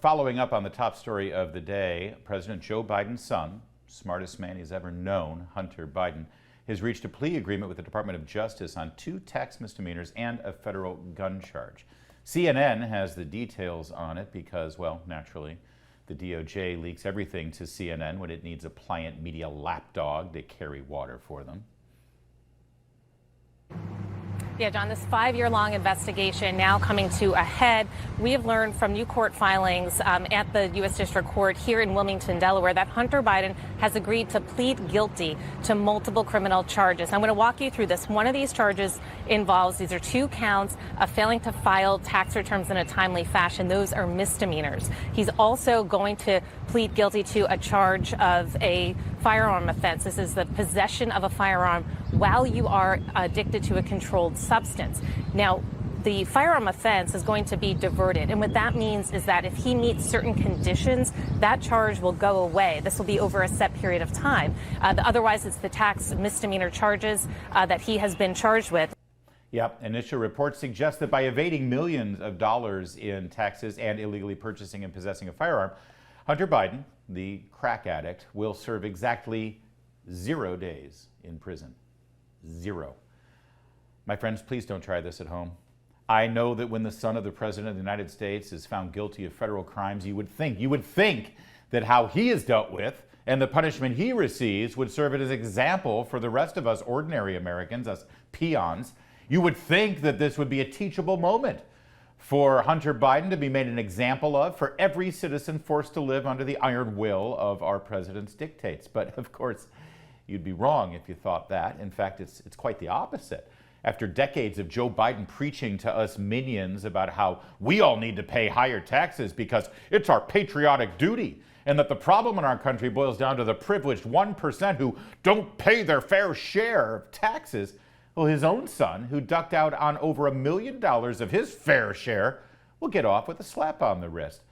Following up on the top story of the day, President Joe Biden's son, smartest man he's ever known, Hunter Biden, has reached a plea agreement with the Department of Justice on 2 tax misdemeanors and a federal gun charge. CNN has the details on it because, well, naturally, the DOJ leaks everything to CNN when it needs a pliant media lapdog to carry water for them. Yeah, John, this 5-year-long investigation now coming to a head. We have learned from new court filings at the U.S. District Court here in Wilmington, Delaware, that Hunter Biden has agreed to plead guilty to multiple criminal charges. I'm going to walk you through this. One of these charges involves, these are 2 counts of failing to file tax returns in a timely fashion. Those are misdemeanors. He's also going to plead guilty to a charge of a firearm offense. This is the possession of a firearm while you are addicted to a controlled substance. Now, the firearm offense is going to be diverted. And what that means is that if he meets certain conditions, that charge will go away. This will be over a set period of time. Otherwise, it's the tax misdemeanor charges that he has been charged with. Yep, initial reports suggest that by evading millions of dollars in taxes and illegally purchasing and possessing a firearm, Hunter Biden, the crack addict, will serve exactly 0 days in prison. 0. My friends, please don't try this at home. I know that when the son of the President of the United States is found guilty of federal crimes, you would think that how he is dealt with and the punishment he receives would serve as an example for the rest of us ordinary Americans, us peons. You would think that this would be a teachable moment for Hunter Biden to be made an example of, for every citizen forced to live under the iron will of our president's dictates. But of course, you'd be wrong if you thought that. In fact, it's quite the opposite. After decades of Joe Biden preaching to us minions about how we all need to pay higher taxes because it's our patriotic duty, and that the problem in our country boils down to the privileged 1% who don't pay their fair share of taxes, well, his own son, who ducked out on over $1 million of his fair share, will get off with a slap on the wrist.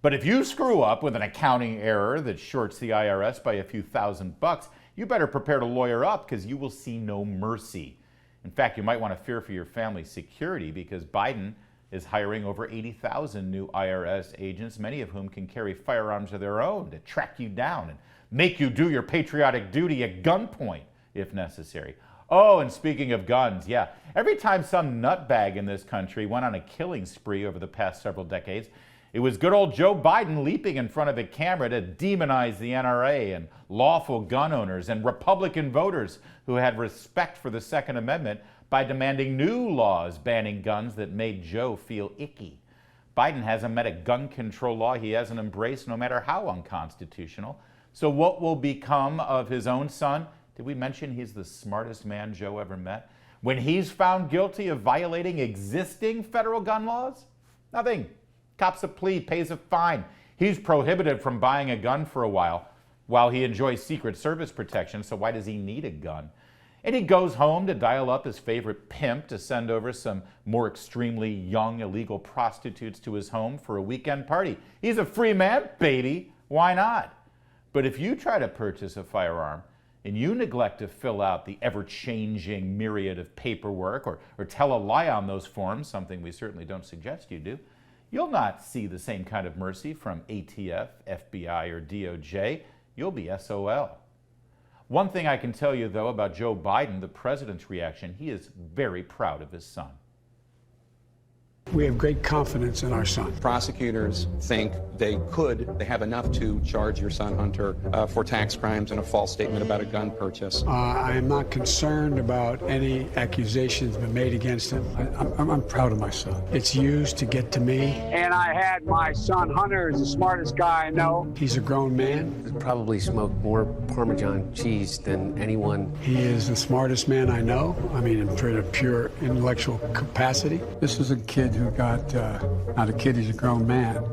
But if you screw up with an accounting error that shorts the IRS by a few $1,000s, you better prepare to lawyer up because you will see no mercy. In fact, you might want to fear for your family's security because Biden is hiring over 80,000 new IRS agents, many of whom can carry firearms of their own to track you down and make you do your patriotic duty at gunpoint if necessary. Oh, and speaking of guns, yeah, every time some nutbag in this country went on a killing spree over the past several decades, it was good old Joe Biden leaping in front of a camera to demonize the NRA and lawful gun owners and Republican voters who had respect for the Second Amendment by demanding new laws banning guns that made Joe feel icky. Biden hasn't met a gun control law he hasn't embraced, no matter how unconstitutional. So what will become of his own son? Did we mention he's the smartest man Joe ever met? When he's found guilty of violating existing federal gun laws? Nothing. Cops a plea, pays a fine. He's prohibited from buying a gun for a while he enjoys Secret Service protection, so why does he need a gun? And he goes home to dial up his favorite pimp to send over some more extremely young illegal prostitutes to his home for a weekend party. He's a free man, baby. Why not? But if you try to purchase a firearm and you neglect to fill out the ever-changing myriad of paperwork or tell a lie on those forms, something we certainly don't suggest you do, you'll not see the same kind of mercy from ATF, FBI, or DOJ. You'll be SOL. One thing I can tell you, though, about Joe Biden, the president's reaction, he is very proud of his son. We have great confidence in our son. Prosecutors think they have enough to charge your son Hunter for tax crimes and a false statement about a gun purchase. I am not concerned about any accusations been made against him. I'm proud of my son. It's used to get to me. And I had my son Hunter is the smartest guy I know. He's a grown man. He's probably smoked more Parmesan cheese than anyone. He is the smartest man I know. I mean, in pure intellectual capacity. This is a kid who got, not a kid, he's a grown man.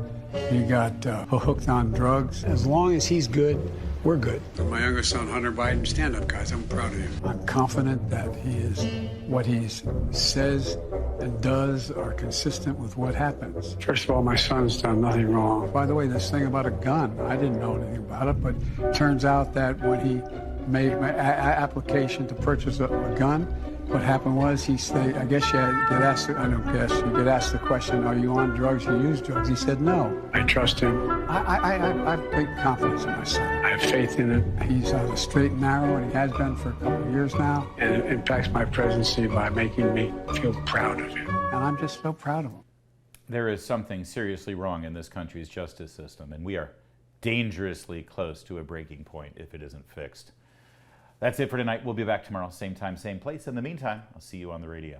He got hooked on drugs. As long as he's good, we're good. My younger son, Hunter Biden, stand up, guys. I'm proud of you. I'm confident that he is, what he says and does are consistent with what happens. First of all, my son's done nothing wrong. By the way, this thing about a gun, I didn't know anything about it, but it turns out that when he made my application to purchase a gun, What happened was I guess you get asked, I don't guess, you get asked the question, are you on drugs, you use drugs? He said no. I trust him. I have great confidence in my son. I have faith in him. He's on the straight and narrow, and he has been for a couple of years now. And it impacts my presidency by making me feel proud of him. And I'm just so proud of him. There is something seriously wrong in this country's justice system, and we are dangerously close to a breaking point if it isn't fixed. That's it for tonight. We'll be back tomorrow, same time, same place. In the meantime, I'll see you on the radio.